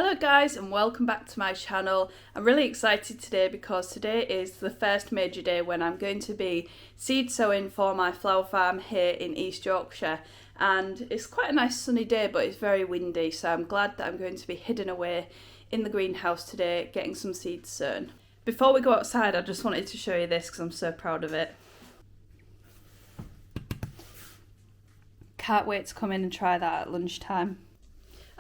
Hello guys and welcome back to my channel. I'm really excited today because today is the first major day when I'm going to be seed sowing for my flower farm here in East Yorkshire, and it's quite a nice sunny day but it's very windy, so I'm glad that I'm going to be hidden away in the greenhouse today getting some seeds sown. Before we go outside, I just wanted to show you this because I'm so proud of it. Can't wait to come in and try that at lunchtime.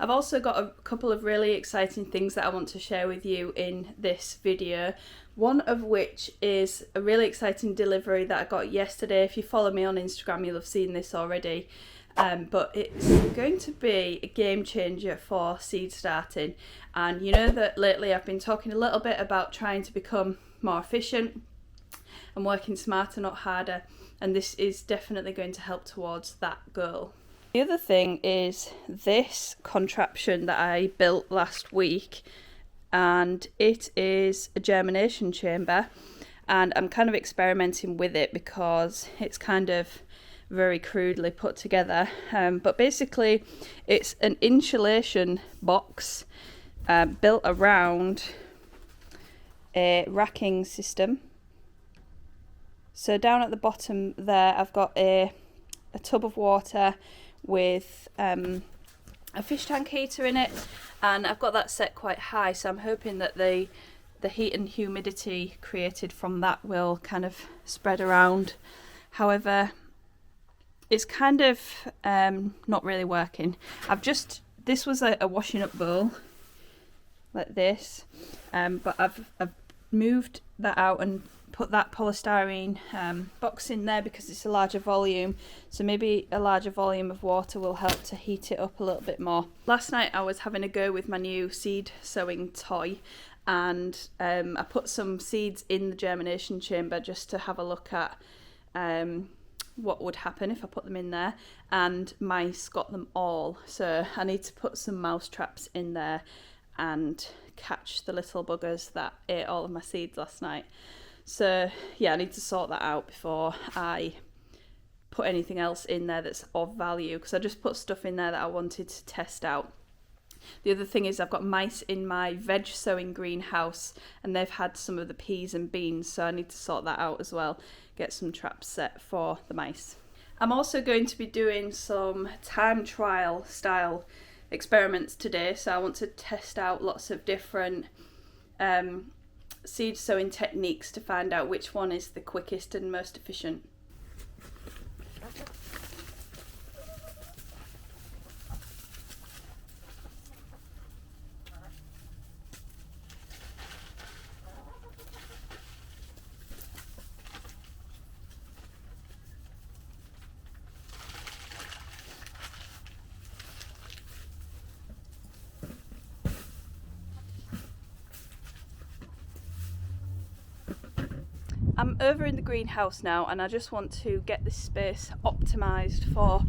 I've also got a couple of really exciting things that I want to share with you in this video. One of which is a really exciting delivery that I got yesterday. If you follow me on Instagram, you'll have seen this already. But it's going to be a game changer for seed starting. And you know that lately I've been talking a little bit about trying to become more efficient and working smarter, not harder. And this is definitely going to help towards that goal. The other thing is this contraption that I built last week, and it is a germination chamber, and I'm kind of experimenting with it because it's kind of very crudely put together, but basically it's an insulation box built around a racking system. So down at the bottom there I've got a tub of water with a fish tank heater in it, and I've got that set quite high, so I'm hoping that the heat and humidity created from that will kind of spread around. However, it's kind of not really working. This was a washing up bowl like this, but I've moved that out and put that polystyrene box in there because it's a larger volume, so maybe a larger volume of water will help to heat it up a little bit more. Last night I was having a go with my new seed sowing toy, and I put some seeds in the germination chamber just to have a look at what would happen if I put them in there, and mice got them all, so I need to put some mouse traps in there and catch the little buggers that ate all of my seeds last night. So yeah, I need to sort that out before I put anything else in there that's of value, because I just put stuff in there that I wanted to test out. The other thing is I've got mice in my veg sowing greenhouse, and they've had some of the peas and beans, so I need to sort that out as well, get some traps set for the mice. I'm also going to be doing some time trial style experiments today, so I want to test out lots of different seed sowing techniques to find out which one is the quickest and most efficient. I'm over in the greenhouse now, and I just want to get this space optimised for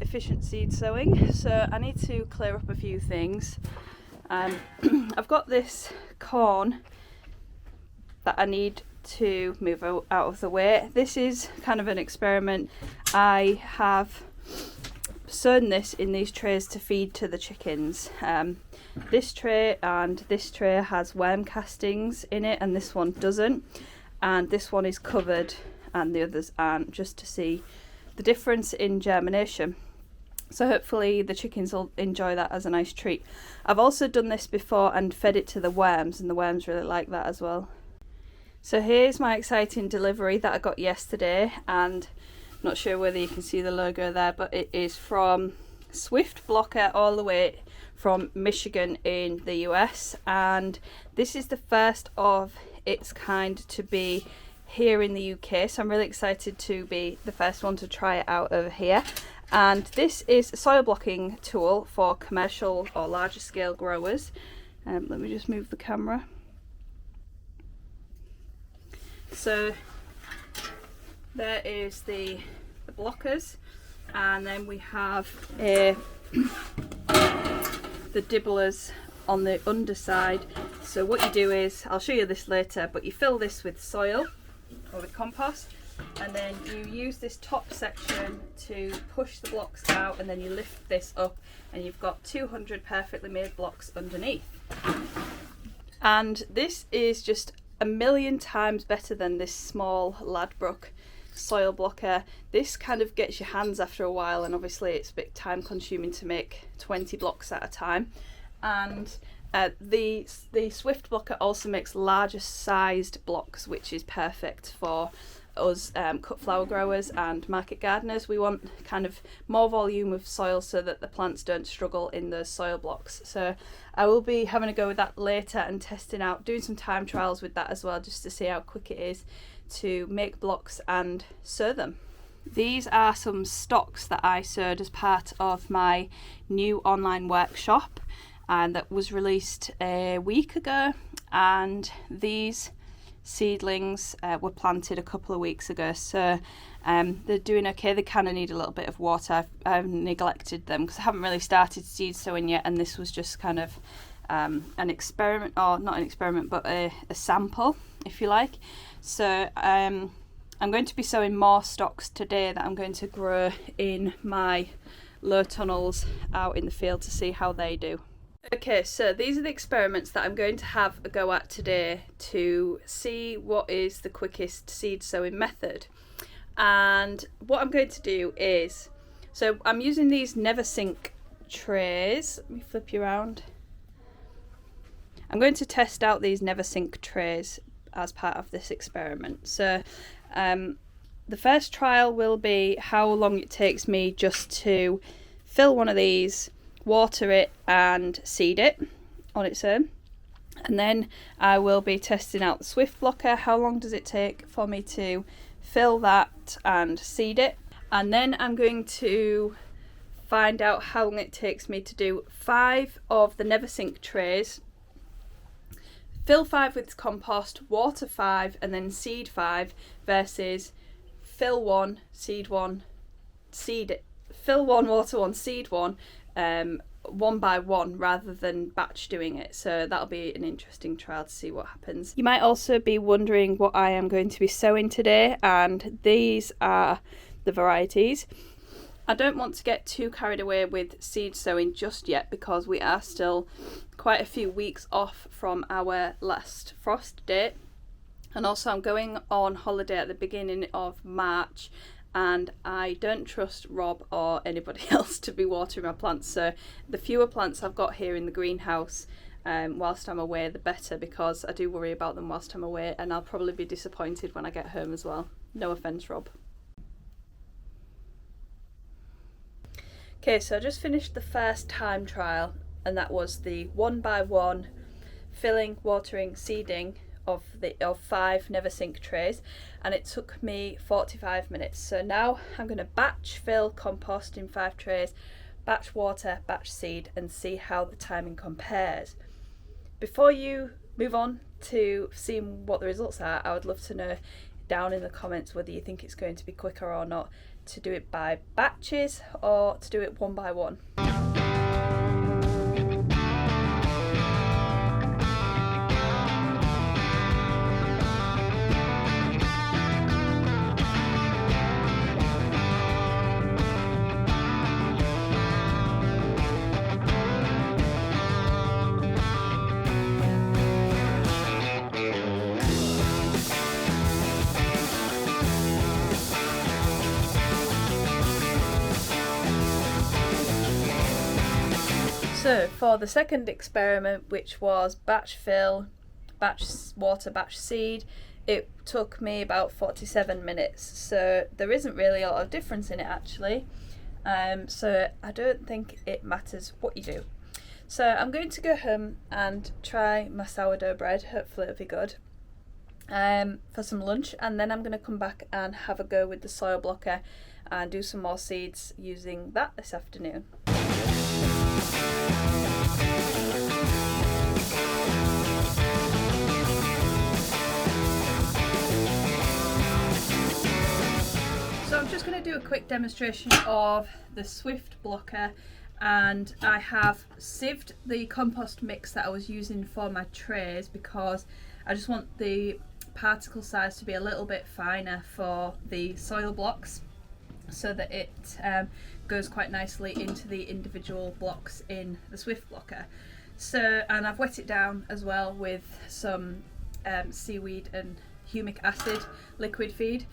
efficient seed sowing, so I need to clear up a few things. I've got this corn that I need to move out of the way. This is kind of an experiment. I have sown this in these trays to feed to the chickens. This tray and this tray has worm castings in it, and this one doesn't. And this one is covered and the others aren't, just to see the difference in germination. So hopefully the chickens will enjoy that as a nice treat. I've also done this before and fed it to the worms, and the worms really like that as well. So here's my exciting delivery that I got yesterday, and I'm not sure whether you can see the logo there, but it is from Swift Blocker all the way from Michigan in the US, and this is the first of its kind to be here in the UK, so I'm really excited to be the first one to try it out over here. And this is a soil blocking tool for commercial or larger scale growers. Let me just move the camera. So there is the blockers, and then we have the dibblers on the underside. So what you do is, I'll show you this later, but you fill this with soil or with compost, and then you use this top section to push the blocks out, and then you lift this up and you've got 200 perfectly made blocks underneath. And this is just a million times better than this small Ladbroke soil blocker. This kind of gets your hands after a while, and obviously it's a bit time consuming to make 20 blocks at a time. And the Swift blocker also makes larger sized blocks, which is perfect for us cut flower growers and market gardeners. We want kind of more volume of soil so that the plants don't struggle in those soil blocks. So I will be having a go with that later and testing out, doing some time trials with that as well, just to see how quick it is to make blocks and sow them. These are some stocks that I sowed as part of my new online workshop, and that was released a week ago, and these seedlings were planted a couple of weeks ago, so they're doing okay. They kind of need a little bit of water. I've neglected them because I haven't really started seed sowing yet, and this was just kind of an experiment, or not an experiment, but a sample, if you like. So I'm going to be sowing more stocks today that I'm going to grow in my low tunnels out in the field to see how they do. Okay, so these are the experiments that I'm going to have a go at today to see what is the quickest seed sowing method. And what I'm going to do is, so I'm using these never sink trays. Let me flip you around. I'm going to test out these never sink trays as part of this experiment. So the first trial will be how long it takes me just to fill one of these, water it and seed it on its own. And then I will be testing out the Swift blocker. How long does it take for me to fill that and seed it? And then I'm going to find out how long it takes me to do 5 of the never sink trays, fill 5 with compost, water 5 and then seed 5, versus fill 1, seed 1, seed it, fill 1, water 1, seed 1, one by one, rather than batch doing it. So that'll be an interesting trial to see what happens. You might also be wondering what I am going to be sowing today, and these are the varieties. I don't want to get too carried away with seed sowing just yet, because we are still quite a few weeks off from our last frost date, and also I'm going on holiday at the beginning of March, and I don't trust Rob or anybody else to be watering my plants. So the fewer plants I've got here in the greenhouse whilst I'm away, the better, because I do worry about them whilst I'm away, and I'll probably be disappointed when I get home as well. No offence, Rob. Okay, so I just finished the first time trial, and that was the 1 by 1 filling, watering, seeding of 5 never sink trays, and it took me 45 minutes. So now I'm going to batch fill compost in 5 trays, batch water, batch seed, and see how the timing compares. Before you move on to seeing what the results are, I would love to know down in the comments whether you think it's going to be quicker or not to do it by batches or to do it 1 by 1. So for the second experiment, which was batch fill, batch water, batch seed, it took me about 47 minutes. So there isn't really a lot of difference in it actually. So I don't think it matters what you do. So I'm going to go home and try my sourdough bread. Hopefully it'll be good for some lunch, and then I'm going to come back and have a go with the soil blocker and do some more seeds using that this afternoon. So I'm just going to do a quick demonstration of the Swift blocker, and I have sieved the compost mix that I was using for my trays because I just want the particle size to be a little bit finer for the soil blocks, so that it goes quite nicely into the individual blocks in the Swift blocker. So, and I've wet it down as well with some seaweed and humic acid liquid feed.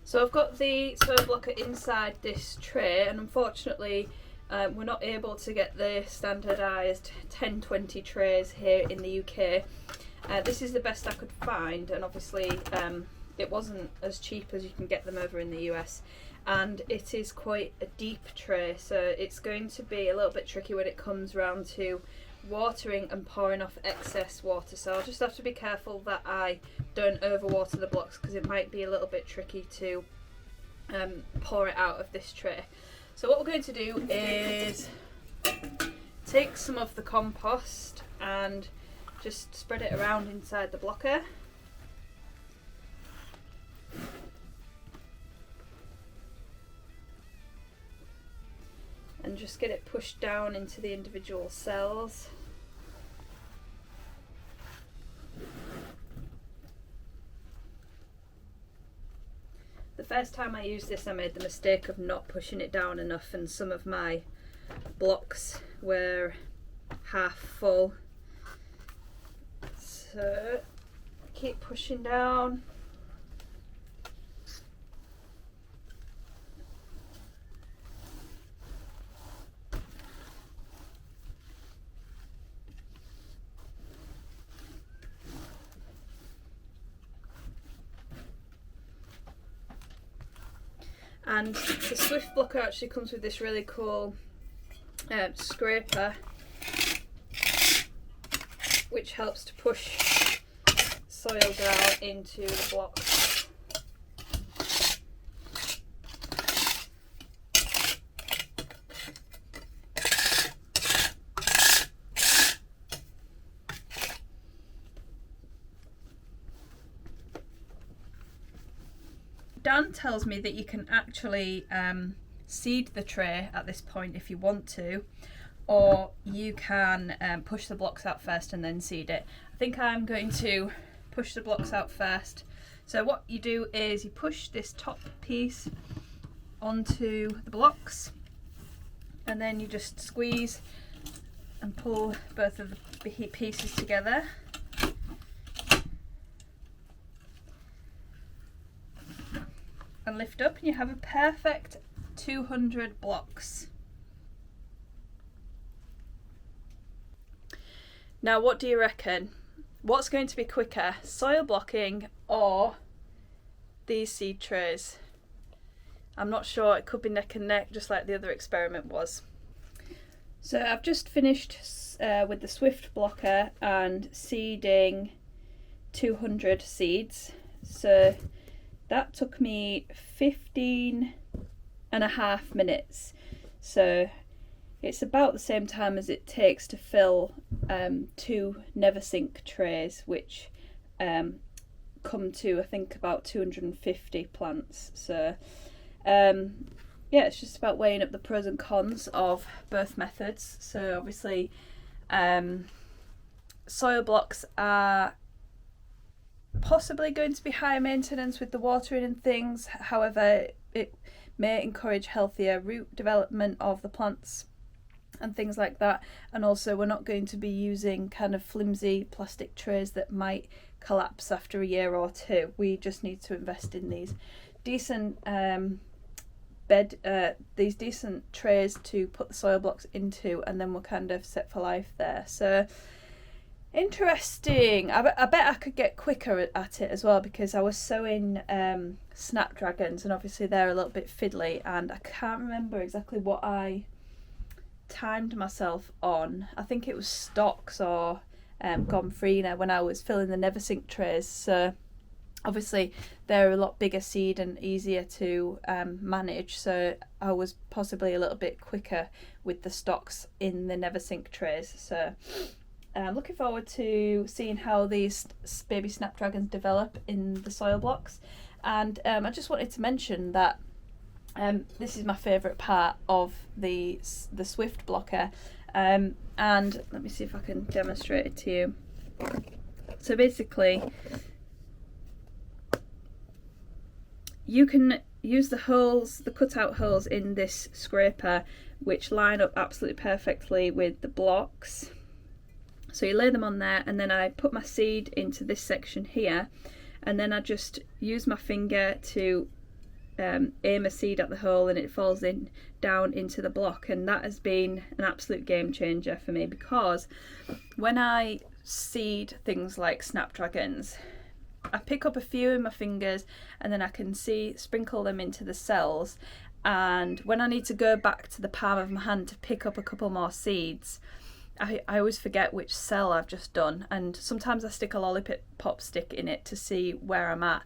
So I've got the soil blocker inside this tray, and unfortunately we're not able to get the standardised 10-20 trays here in the UK. This is the best I could find, and obviously it wasn't as cheap as you can get them over in the US, and it is quite a deep tray, so it's going to be a little bit tricky when it comes round to watering and pouring off excess water. So I'll just have to be careful that I don't overwater the blocks, because it might be a little bit tricky to pour it out of this tray. So what we're going to do is take some of the compost and just spread it around inside the blocker. And just get it pushed down into the individual cells. The first time I used this, I made the mistake of not pushing it down enough, and some of my blocks were half full. So keep pushing down. And the Swift blocker actually comes with this really cool scraper, which helps to push soil down into the blocks. Dan tells me that you can actually seed the tray at this point if you want to, or you can push the blocks out first and then seed it. I think I'm going to push the blocks out first. So what you do is you push this top piece onto the blocks, and then you just squeeze and pull both of the pieces together. And lift up, and you have a perfect 200 blocks. Now what do you reckon? What's going to be quicker, soil blocking or these seed trays? I'm not sure, it could be neck and neck just like the other experiment was. So I've just finished with the Swift blocker and seeding 200 seeds. So that took me 15.5 minutes. So it's about the same time as it takes to fill 2 never sink trays, which come to I think about 250 plants. So yeah, it's just about weighing up the pros and cons of both methods. So obviously soil blocks are possibly going to be higher maintenance with the watering and things. However, it may encourage healthier root development of the plants and things like that. And also we're not going to be using kind of flimsy plastic trays that might collapse after a year or two. We just need to invest in these decent these decent trays to put the soil blocks into, and then we're kind of set for life there. So interesting. I bet I could get quicker at it as well, because I was sowing snapdragons, and obviously they're a little bit fiddly, and I can't remember exactly what I timed myself on. I think it was stocks or gomfrina when I was filling the never-sink trays. So obviously they're a lot bigger seed and easier to manage, so I was possibly a little bit quicker with the stocks in the never-sink trays. So I'm looking forward to seeing how these baby snapdragons develop in the soil blocks. And I just wanted to mention that this is my favourite part of the Swift blocker, and let me see if I can demonstrate it to you. So basically you can use the holes, the cutout holes in this scraper, which line up absolutely perfectly with the blocks. So you lay them on there, and then I put my seed into this section here, and then I just use my finger to aim a seed at the hole, and it falls in down into the block. And that has been an absolute game changer for me, because when I seed things like snapdragons, I pick up a few in my fingers and then I can sprinkle them into the cells, and when I need to go back to the palm of my hand to pick up a couple more seeds, I always forget which cell I've just done, and sometimes I stick a lollipop stick in it to see where I'm at,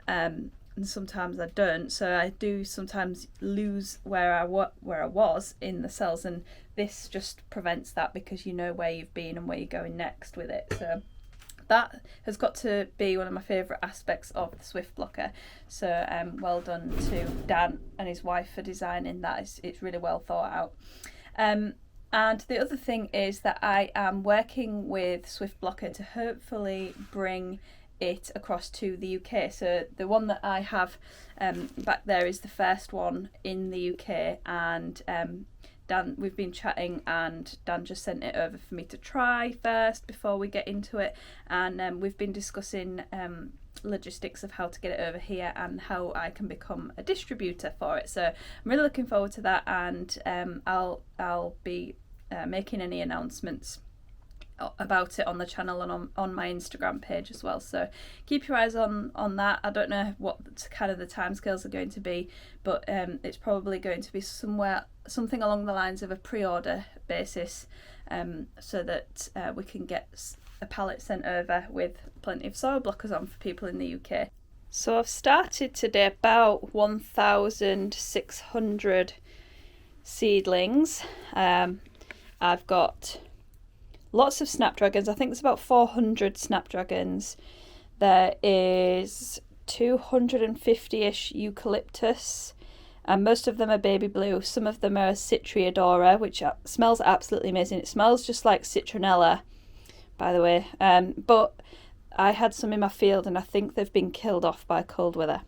and sometimes I don't, so I do sometimes lose where I was in the cells, and this just prevents that, because you know where you've been and where you're going next with it. So that has got to be one of my favourite aspects of the Swift Blocker. So well done to Dan and his wife for designing that. It's really well thought out. And the other thing is that I am working with Swift Blocker to hopefully bring it across to the UK. So the one that I have back there is the first one in the UK, and Dan, we've been chatting, and Dan just sent it over for me to try first before we get into it, and we've been discussing logistics of how to get it over here and how I can become a distributor for it. So I'm really looking forward to that, and I'll be making any announcements about it on the channel and on my Instagram page as well, so keep your eyes on that. I don't know what kind of the timescales are going to be, but it's probably going to be something along the lines of a pre-order basis, so that we can get a pallet sent over with plenty of soil blockers on for people in the UK. So I've started today about 1,600 seedlings. I've got lots of snapdragons. I think there's about 400 snapdragons. There is 250-ish eucalyptus, and most of them are baby blue. Some of them are Citriodora, which smells absolutely amazing. It smells just like citronella, by the way. But I had some in my field, and I think they've been killed off by cold weather.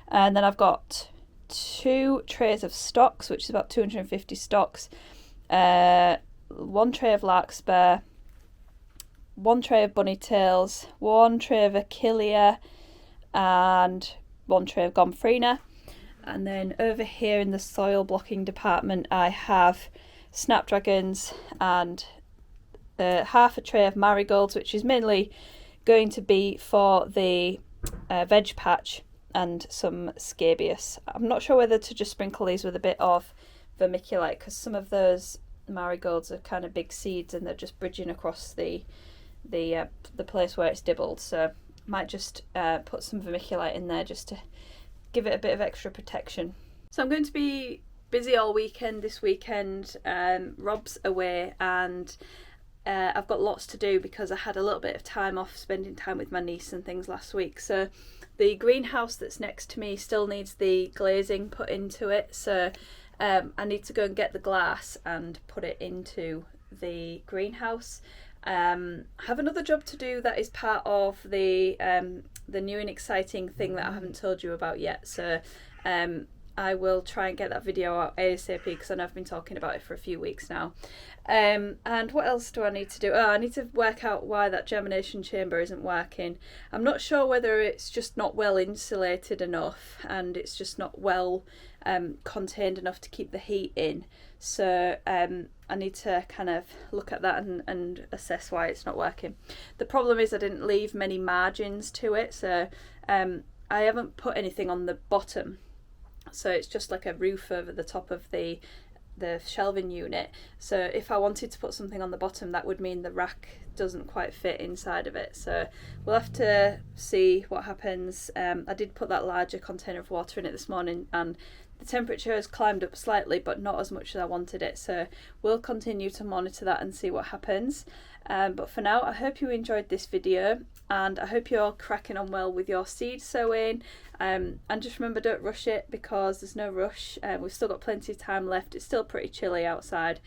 And then I've got 2 trays of stocks, which is about 250 stocks. 1 tray of larkspur, 1 tray of bunny tails, 1 tray of achillea, and 1 tray of gomphrena. And then over here in the soil blocking department, I have snapdragons and half a tray of marigolds, which is mainly going to be for the veg patch, and some scabious. I'm not sure whether to just sprinkle these with a bit of vermiculite, because some of those marigolds are kind of big seeds and they're just bridging across the place where it's dibbled, so might just put some vermiculite in there just to give it a bit of extra protection. So I'm going to be busy all weekend this weekend. Rob's away, and I've got lots to do because I had a little bit of time off spending time with my niece and things last week. So the greenhouse that's next to me still needs the glazing put into it, so I need to go and get the glass and put it into the greenhouse. I have another job to do that is part of the new and exciting thing that I haven't told you about yet. So I will try and get that video out ASAP, because I know I've been talking about it for a few weeks now. And what else do I need to do? I need to work out why that germination chamber isn't working. I'm not sure whether it's just not well insulated enough, and it's just not well contained enough to keep the heat in. So I need to kind of look at that and assess why it's not working. The problem is I didn't leave many margins to it, so I haven't put anything on the bottom. So it's just like a roof over the top of the shelving unit. So if I wanted to put something on the bottom, that would mean the rack doesn't quite fit inside of it. So we'll have to see what happens. I did put that larger container of water in it this morning, and the temperature has climbed up slightly, but not as much as I wanted it. So we'll continue to monitor that and see what happens. But for now, I hope you enjoyed this video, and I hope you're cracking on well with your seed sowing. And just remember, don't rush it, because there's no rush. We've still got plenty of time left. It's still pretty chilly outside,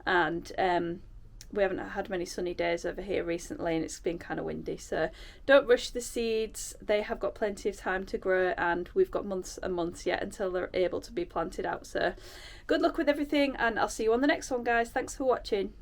and we haven't had many sunny days over here recently, and it's been kind of windy. So don't rush the seeds. They have got plenty of time to grow, and we've got months and months yet until they're able to be planted out. So good luck with everything, and I'll see you on the next one, guys. Thanks for watching.